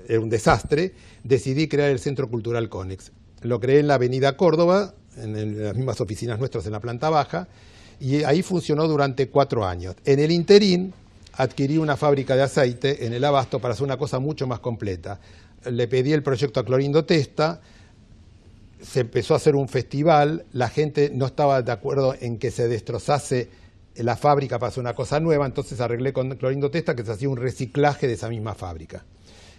era un desastre, decidí crear el Centro Cultural Conex. Lo creé en la avenida Córdoba, en las mismas oficinas nuestras en la planta baja, y ahí funcionó durante 4 años. En el interín adquirí una fábrica de aceite en el Abasto para hacer una cosa mucho más completa. Le pedí el proyecto a Clorindo Testa, se empezó a hacer un festival, la gente no estaba de acuerdo en que se destrozase la fábrica para hacer una cosa nueva, entonces arreglé con Clorindo Testa que se hacía un reciclaje de esa misma fábrica.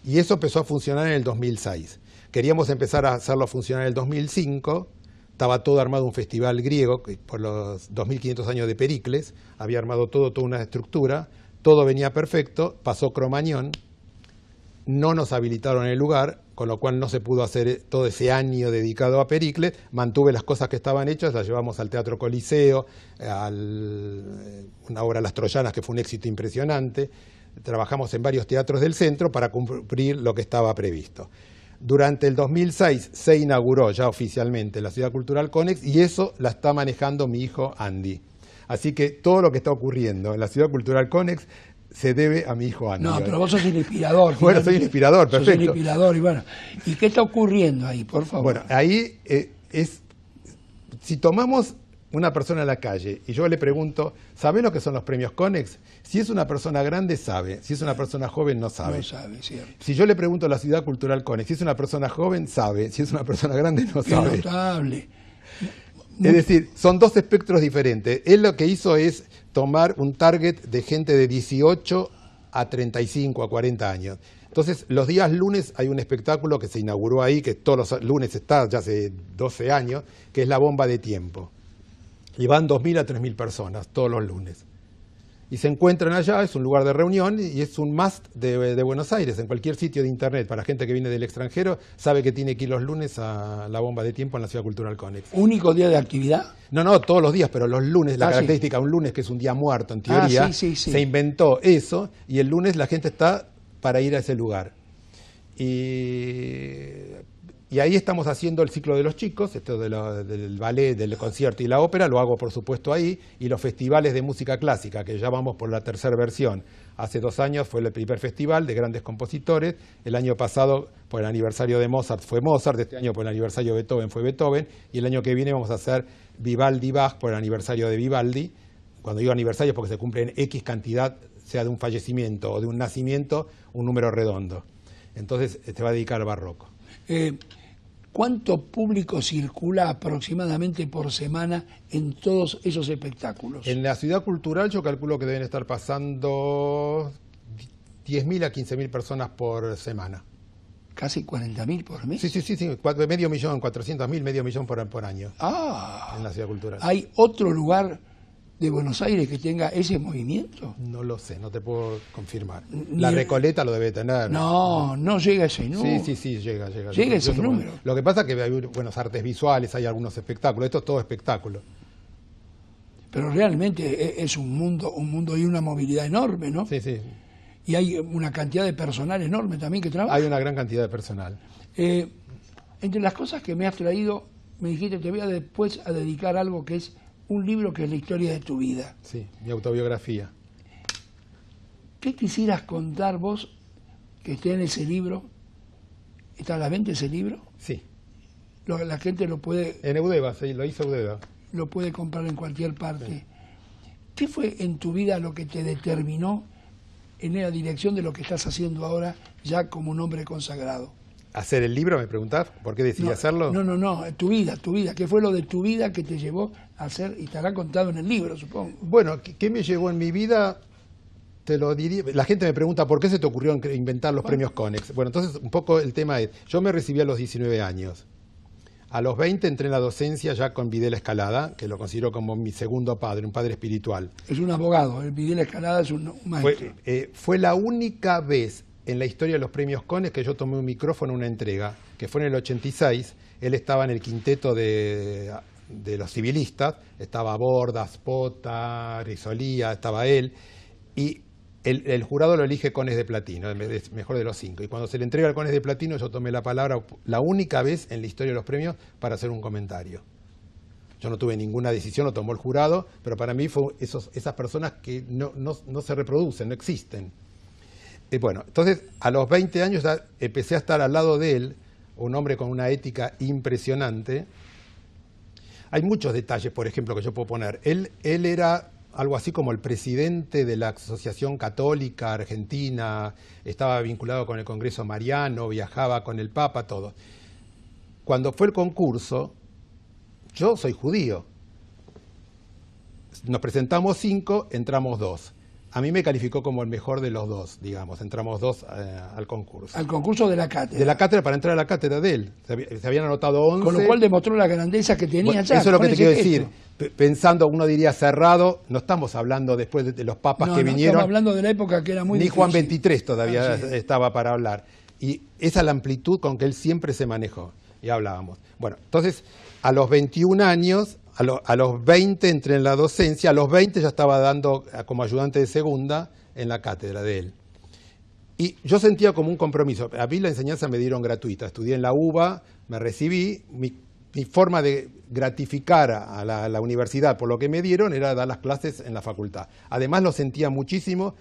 Y eso empezó a funcionar en el 2006. Queríamos empezar a hacerlo funcionar en el 2005, estaba todo armado un festival griego, que por los 2500 años de Pericles, había armado toda una estructura, todo venía perfecto, pasó Cromañón, no nos habilitaron el lugar, con lo cual no se pudo hacer todo ese año dedicado a Pericles. Mantuve las cosas que estaban hechas, las llevamos al Teatro Coliseo, una obra Las Troyanas que fue un éxito impresionante. Trabajamos en varios teatros del centro para cumplir lo que estaba previsto. Durante el 2006 se inauguró ya oficialmente la Ciudad Cultural Conex y eso la está manejando mi hijo Andy. Así que todo lo que está ocurriendo en la Ciudad Cultural Conex se debe a mi hijo Andy. No, pero vos sos el inspirador. Bueno, soy el inspirador, perfecto. Sos el inspirador y bueno. ¿Y qué está ocurriendo ahí, por favor? Bueno, ahí si tomamos una persona en la calle y yo le pregunto, ¿sabe lo que son los premios Conex? Si es una persona grande, sabe. Si es una persona joven, no sabe. No sabe, cierto. Si yo le pregunto a la Ciudad Cultural Conex, si es una persona joven, sabe. Si es una persona grande, no sabe. Qué notable. Es decir, son dos espectros diferentes. Él lo que hizo es tomar un target de gente de 18 a 35, a 40 años. Entonces, los días lunes hay un espectáculo que se inauguró ahí, que todos los lunes está, ya hace 12 años, que es La Bomba de Tiempo. Y van 2.000 a 3.000 personas todos los lunes. Y se encuentran allá, es un lugar de reunión y es un must de Buenos Aires. En cualquier sitio de internet, para gente que viene del extranjero, sabe que tiene que ir los lunes a La Bomba de Tiempo en la Ciudad Cultural Conex. ¿Único día de actividad? No, todos los días, pero los lunes, la característica, sí. Un lunes que es un día muerto en teoría, sí. se inventó eso y el lunes la gente está para ir a ese lugar. Y ahí estamos haciendo el ciclo de los chicos, esto del ballet, del concierto y la ópera, lo hago por supuesto ahí, y los festivales de música clásica, que ya vamos por la tercera versión. Hace 2 años fue el primer festival de grandes compositores, el año pasado por el aniversario de Mozart fue Mozart, este año por el aniversario de Beethoven fue Beethoven, y el año que viene vamos a hacer Vivaldi-Bach por el aniversario de Vivaldi. Cuando digo aniversario es porque se cumplen X cantidad, sea de un fallecimiento o de un nacimiento, un número redondo. Entonces se va a dedicar al barroco. ¿Cuánto público circula aproximadamente por semana en todos esos espectáculos? En la Ciudad Cultural yo calculo que deben estar pasando 10.000 a 15.000 personas por semana. ¿Casi 40.000 por mes? Sí, medio millón, 400.000, medio millón por año. Ah, en la Ciudad Cultural. ¿Hay otro lugar de Buenos Aires que tenga ese movimiento? No lo sé, no te puedo confirmar. La Recoleta lo debe tener. No llega a ese número. Sí, llega. Llega ese número. Lo que pasa es que hay buenos artes visuales, hay algunos espectáculos, esto es todo espectáculo. Pero realmente es un mundo y una movilidad enorme, ¿no? Sí. Y hay una cantidad de personal enorme también que trabaja. Hay una gran cantidad de personal. Entre las cosas que me has traído, me dijiste, te voy a después a dedicar algo que es un libro que es la historia de tu vida. Sí, mi autobiografía. ¿Qué quisieras contar vos que esté en ese libro? ¿Está a la venta ese libro? Sí. La gente lo puede... En Eudeva, sí, lo hizo Eudeva. Lo puede comprar en cualquier parte. Sí. ¿Qué fue en tu vida lo que te determinó en la dirección de lo que estás haciendo ahora ya como un hombre consagrado? ¿Hacer el libro, me preguntás? ¿Por qué decidí hacerlo? No, tu vida. ¿Qué fue lo de tu vida que te llevó a hacer, y estará contado en el libro, supongo? Bueno, ¿qué me llevó en mi vida? Te lo diría. La gente me pregunta, ¿por qué se te ocurrió inventar los premios Conex? Bueno, entonces un poco el tema es, yo me recibí a los 19 años. A los 20 entré en la docencia ya con Videla Escalada, que lo considero como mi segundo padre, un padre espiritual. Es un abogado, el Videla Escalada es un maestro. Fue la única vez en la historia de los premios Conex que yo tomé un micrófono en una entrega, que fue en el 86. Él estaba en el quinteto de los civilistas, estaba Borda, Spota, Risolía, estaba él, y el jurado lo elige Conex de Platino, el mejor de los 5. Y cuando se le entrega el Conex de Platino, yo tomé la palabra, la única vez en la historia de los premios, para hacer un comentario. Yo no tuve ninguna decisión, lo tomó el jurado, pero para mí fue esas personas que no se reproducen, no existen. Bueno, entonces a los 20 años ya empecé a estar al lado de él, un hombre con una ética impresionante. Hay muchos detalles, por ejemplo, que yo puedo poner. Él era algo así como el presidente de la Asociación Católica Argentina, estaba vinculado con el Congreso Mariano, viajaba con el Papa, todo. Cuando fue el concurso, yo soy judío. Nos presentamos 5, entramos 2. A mí me calificó como el mejor de los dos, digamos. Entramos dos al concurso. Al concurso de la cátedra. De la cátedra para entrar a la cátedra de él. Se habían anotado 11. Con lo cual demostró la grandeza que tenía ya. Eso es lo que te quiero decir. Pensando, uno diría cerrado, no estamos hablando después de los papas que vinieron. Estamos hablando de la época que era muy Ni difícil. Juan XXIII todavía estaba para hablar. Y esa es la amplitud con que él siempre se manejó. Y hablábamos. Bueno, entonces, a los 21 años... A los 20 entré en la docencia, a los 20 ya estaba dando como ayudante de segunda en la cátedra de él. Y yo sentía como un compromiso. A mí la enseñanza me dieron gratuita. Estudié en la UBA, me recibí. Mi forma de gratificar a la universidad por lo que me dieron era dar las clases en la facultad. Además lo sentía muchísimo.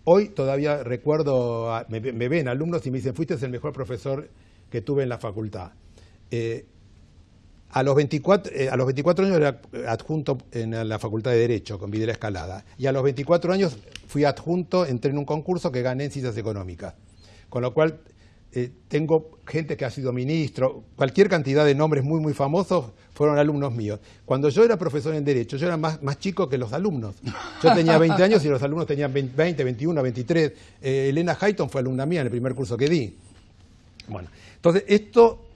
Hoy todavía recuerdo, me ven alumnos y me dicen, fuiste el mejor profesor que tuve en la facultad. A los 24 años era adjunto en la Facultad de Derecho con Videla Escalada. Y a los 24 años fui adjunto, entré en un concurso que gané en Ciencias Económicas. Con lo cual tengo gente que ha sido ministro, cualquier cantidad de nombres muy, muy famosos fueron alumnos míos. Cuando yo era profesor en Derecho, yo era más chico que los alumnos. Yo tenía 20 años y los alumnos tenían 20, 21, 23. Elena Hayton fue alumna mía en el primer curso que di. Bueno, entonces esto...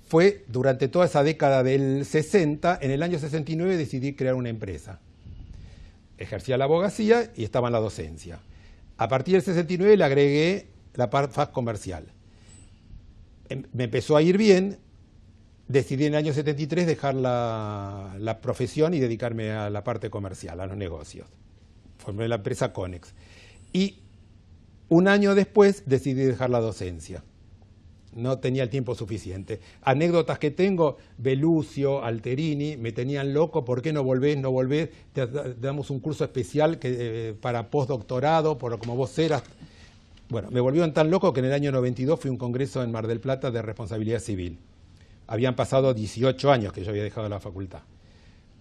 fue durante toda esa década del 60, en el año 69 decidí crear una empresa. Ejercía la abogacía y estaba en la docencia. A partir del 69 le agregué la faz comercial. Me empezó a ir bien, decidí en el año 73 dejar la profesión y dedicarme a la parte comercial, a los negocios. Formé la empresa Conex. Y un año después decidí dejar la docencia. No tenía el tiempo suficiente. Anécdotas que tengo, Belucio, Alterini, me tenían loco, ¿por qué no volvés? No volvés, te damos un curso especial para postdoctorado, por como vos eras. Bueno, me volvieron tan loco que en el año 92 fui a un congreso en Mar del Plata de responsabilidad civil. Habían pasado 18 años que yo había dejado la facultad.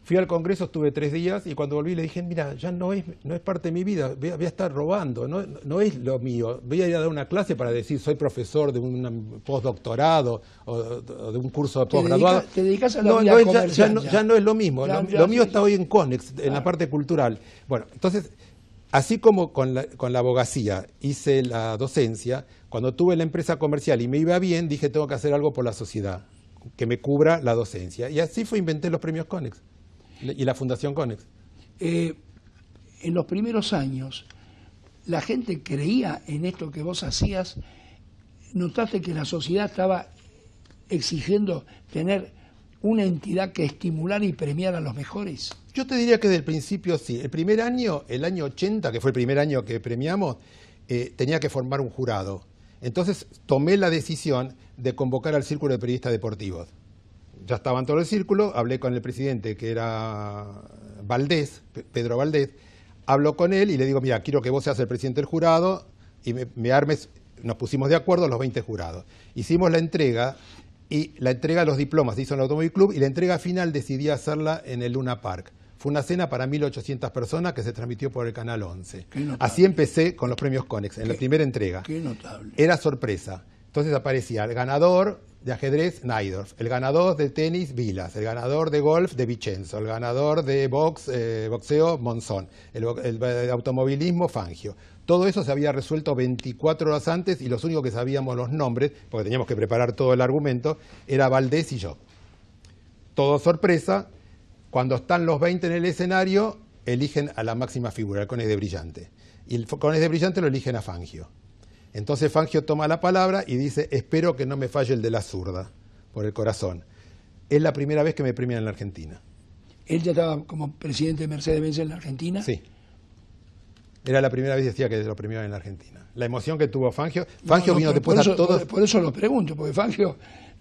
Fui al congreso, estuve 3 días y cuando volví le dije, mira, ya no es parte de mi vida, voy a estar robando, no es lo mío. Voy a ir a dar una clase para decir, soy profesor de un postdoctorado o de un curso de posgraduado. ¿Te dedicas a la vida comercial? Ya no es lo mismo, lo mío está hoy en Conex, en la parte cultural. Bueno, entonces, así como con la abogacía hice la docencia, cuando tuve la empresa comercial y me iba bien, dije, tengo que hacer algo por la sociedad, que me cubra la docencia. Y así inventé los premios Conex. Y la Fundación Conex. En los primeros años, la gente creía en esto que vos hacías. ¿Notaste que la sociedad estaba exigiendo tener una entidad que estimulara y premiara a los mejores? Yo te diría que desde el principio sí. El primer año, el año 80, que fue el primer año que premiamos, tenía que formar un jurado. Entonces tomé la decisión de convocar al Círculo de Periodistas Deportivos. Ya estaba en todo el círculo, hablé con el presidente, que era Valdés, Pedro Valdés, hablo con él y le digo, mira, quiero que vos seas el presidente del jurado y me armes, nos pusimos de acuerdo los 20 jurados. Hicimos la entrega y la entrega de los diplomas se hizo en el Automóvil Club y la entrega final decidí hacerla en el Luna Park. Fue una cena para 1.800 personas que se transmitió por el Canal 11. Así empecé con los premios Conex, en la primera entrega. Qué notable. Era sorpresa. Entonces aparecía el ganador de ajedrez, Naidorf, el ganador de tenis, Vilas, el ganador de golf, de Vicenzo, el ganador de boxeo, Monzón, el de automovilismo, Fangio. Todo eso se había resuelto 24 horas antes y los únicos que sabíamos los nombres, porque teníamos que preparar todo el argumento, era Valdés y yo. Todo sorpresa, cuando están los 20 en el escenario, eligen a la máxima figura, el Conex de Brillante. Y el Conex de Brillante lo eligen a Fangio. Entonces Fangio toma la palabra y dice, espero que no me falle el de la zurda, por el corazón. Es la primera vez que me premian en la Argentina. ¿Él ya estaba como presidente de Mercedes-Benz en la Argentina? Sí. Era la primera vez que decía que lo premiaban en la Argentina. La emoción que tuvo Fangio. Fangio vino después a todos... Por eso lo pregunto, porque Fangio,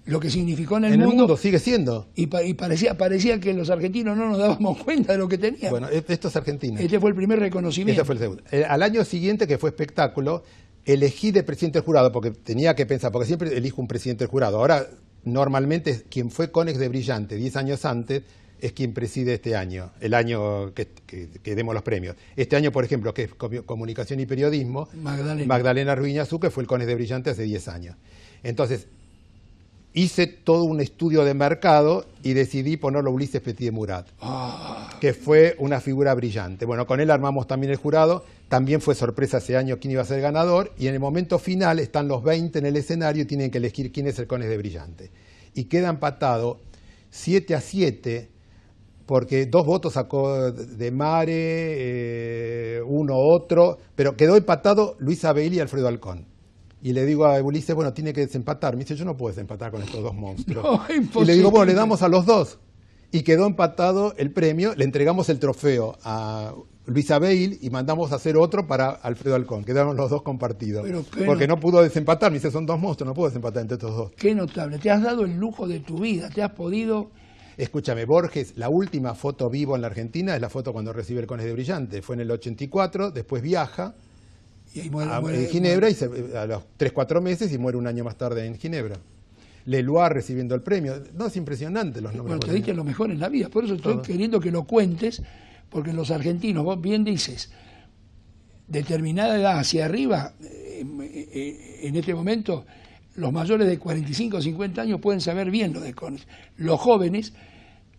lo que significó en el mundo sigue siendo. Y parecía que los argentinos no nos dábamos cuenta de lo que tenían. Bueno, esto es Argentina. Este fue el primer reconocimiento. Este fue el segundo. Al año siguiente, que fue espectáculo, elegí de presidente del jurado, porque tenía que pensar, porque siempre elijo un presidente del jurado. Ahora, normalmente, quien fue Conex de Brillante 10 años antes, es quien preside este año, el año que demos los premios. Este año, por ejemplo, que es Comunicación y Periodismo, Magdalena Ruiñazú, que fue el Conex de Brillante hace 10 años. Entonces, hice todo un estudio de mercado y decidí ponerlo a Ulises Petit de Murat, que fue una figura brillante. Bueno, con él armamos también el jurado, También fue sorpresa ese año quién iba a ser el ganador, y en el momento final están los 20 en el escenario y tienen que elegir quién es el Conex de Brillante. Y queda empatado 7-7, porque 2 votos sacó de Mare, uno otro, pero quedó empatado Luis Abel y Alfredo Alcón. Y le digo a Ulises, bueno, tiene que desempatar. Me dice, yo no puedo desempatar con estos 2 monstruos. No, y le digo, bueno, le damos a los 2. Y quedó empatado el premio, le entregamos el trofeo a Luis Abel y mandamos a hacer otro para Alfredo Alcón. Quedaron los 2 compartidos. Porque no pudo desempatar, me dice, son 2 monstruos, no puedo desempatar entre estos 2. Qué notable, te has dado el lujo de tu vida, te has podido... Escúchame, Borges, la última foto vivo en la Argentina es la foto cuando recibe el Conex de Brillante. Fue en el 84, después viaja Y ahí en Ginebra y a los 3-4 meses y muere un año más tarde en Ginebra. Leloir recibiendo el premio. No, es impresionante los nombres. Bueno, te diste lo mejor en la vida, por eso estoy queriendo que lo cuentes, porque los argentinos, vos bien dices, determinada edad hacia arriba, en este momento, los mayores de 45 o 50 años pueden saber bien lo de Conex. Los jóvenes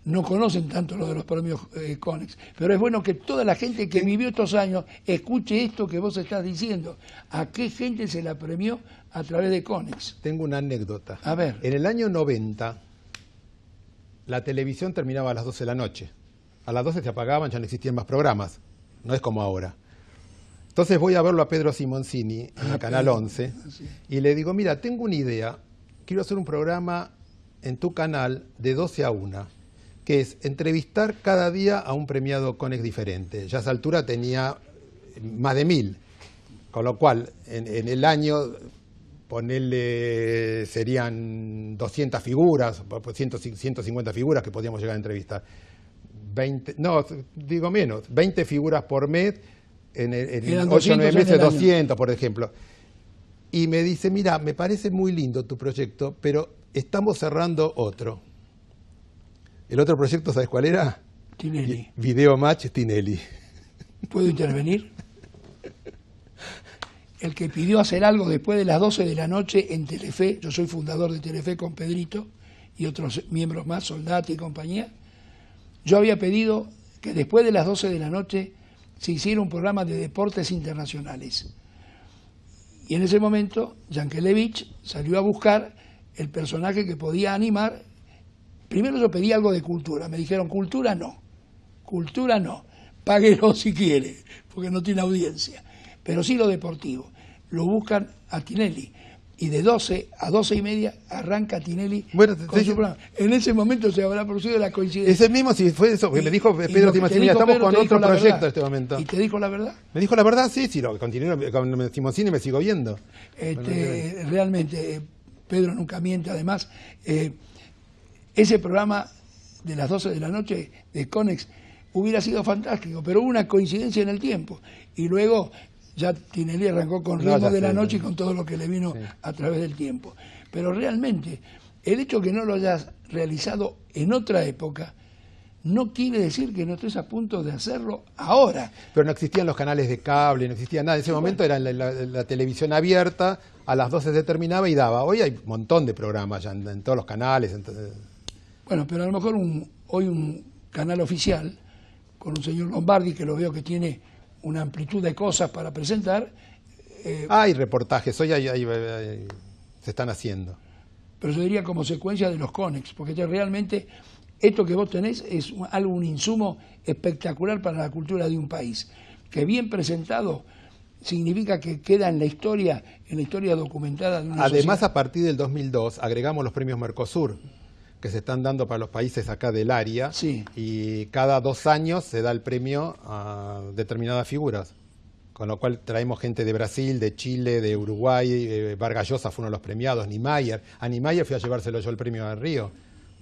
no conocen tanto lo de los premios Conex, pero es bueno que toda la gente que vivió estos años escuche esto que vos estás diciendo. ¿A qué gente se la premió a través de Conex? Tengo una anécdota. A ver. En el año 90, la televisión terminaba a las 12 de la noche. A las 12 se apagaban, ya no existían más programas. No es como ahora. Entonces voy a verlo a Pedro Simoncini en el Canal 11 y le digo, mira, tengo una idea. Quiero hacer un programa en tu canal de 12 a 1, que es entrevistar cada día a un premiado Conex diferente. Ya a esa altura tenía más de 1000, con lo cual en el año, ponerle, serían 200 figuras, 150 figuras que podíamos llegar a entrevistar. 20 figuras por mes, en 8 o 9 meses 200, por ejemplo. Y me dice, mira, me parece muy lindo tu proyecto, pero estamos cerrando otro. ¿El otro proyecto sabes cuál era? Tinelli. Video Match Tinelli. ¿Puedo intervenir? El que pidió hacer algo después de las 12 de la noche en Telefe, yo soy fundador de Telefe con Pedrito y otros miembros más, Soldati y compañía, yo había pedido que después de las 12 de la noche se hiciera un programa de deportes internacionales. Y en ese momento, Yankelevich salió a buscar el personaje que podía animar. Primero yo pedí algo de cultura, me dijeron, cultura no, páguelo si quiere, porque no tiene audiencia, pero sí lo deportivo. Lo buscan a Tinelli, y de 12 a 12 y media arranca Tinelli con su programa. En ese momento se habrá producido la coincidencia. Ese mismo, si fue eso, que me dijo Pedro Simoncini, estamos con otro proyecto en este momento. ¿Y te dijo la verdad? Me dijo la verdad, sí, continué con Simoncini, me sigo viendo. Realmente, Pedro nunca miente, además, ese programa de las 12 de la noche de Conex hubiera sido fantástico, pero hubo una coincidencia en el tiempo. Y luego ya Tinelli arrancó con Ritmo de la Noche y con todo lo que le vino a través del tiempo. Pero realmente, el hecho que no lo hayas realizado en otra época no quiere decir que no estés a punto de hacerlo ahora. Pero no existían los canales de cable, no existía nada. En ese momento era la televisión abierta, a las 12 se terminaba y daba. Hoy hay un montón de programas ya en todos los canales. Entonces... Bueno, pero a lo mejor hoy un canal oficial, con un señor Lombardi, que lo veo que tiene una amplitud de cosas para presentar. Hay reportajes, hoy se están haciendo. Pero yo diría como secuencia de los Conex, porque realmente esto que vos tenés es un insumo espectacular para la cultura de un país, que bien presentado significa que queda en la historia documentada de una Además, sociedad. A partir del 2002 agregamos los premios Mercosur, que se están dando para los países acá del área, y cada 2 años se da el premio a determinadas figuras, con lo cual traemos gente de Brasil, de Chile, de Uruguay. Vargas Llosa fue uno de los premiados, Niemeyer. A Niemeyer fui a llevárselo yo el premio a Río.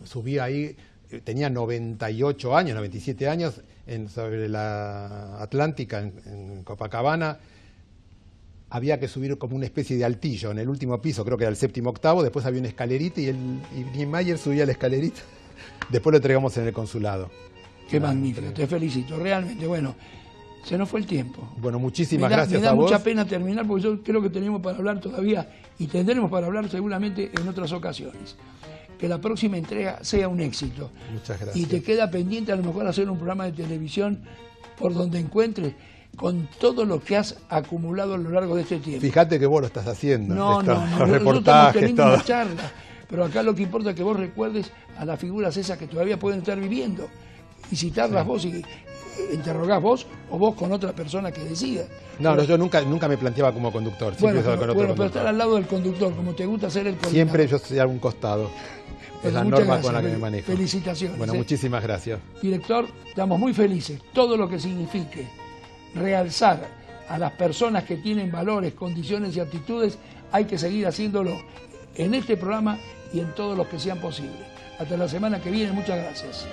Subí ahí, tenía 98 años, 97 años, sobre la Atlántica, en Copacabana. Había que subir como una especie de altillo en el último piso, creo que era el 7º, 8º, después había una escalerita y Niemeyer subía la escalerita. Después lo entregamos en el consulado. Qué magnífico, te felicito, realmente. Bueno, se nos fue el tiempo. Bueno, muchísimas gracias a vos. Me da mucha pena terminar, porque yo creo que tenemos para hablar todavía, y tendremos para hablar seguramente en otras ocasiones. Que la próxima entrega sea un éxito. Muchas gracias. Y te queda pendiente a lo mejor hacer un programa de televisión por donde encuentres. con todo lo que has acumulado a lo largo de este tiempo. Fíjate que vos lo estás haciendo. No, los nosotros reportajes, estamos teniendo todo. una charla, pero acá lo que importa es que vos recuerdes a las figuras esas que todavía pueden estar viviendo y citarlas vos y interrogás vos o vos con otra persona que decida. No, yo nunca me planteaba como conductor, siempre estaba con otro pero conductor. estar al lado del conductor, como te gusta ser el coordinador. Siempre yo soy a un costado. Es la muchas norma gracias, con la que me manejo. Felicitaciones. Bueno, muchísimas gracias. Director, estamos muy felices. Todo lo que signifique realzar a las personas que tienen valores, condiciones y actitudes, hay que seguir haciéndolo en este programa y en todos los que sean posibles. Hasta la semana que viene, muchas gracias.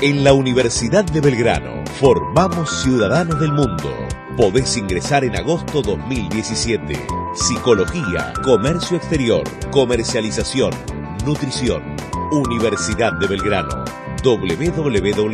En la Universidad de Belgrano, formamos ciudadanos del mundo. Podés ingresar en agosto 2017. Psicología, comercio exterior, comercialización, nutrición. Universidad de Belgrano. www.ub.edu.ar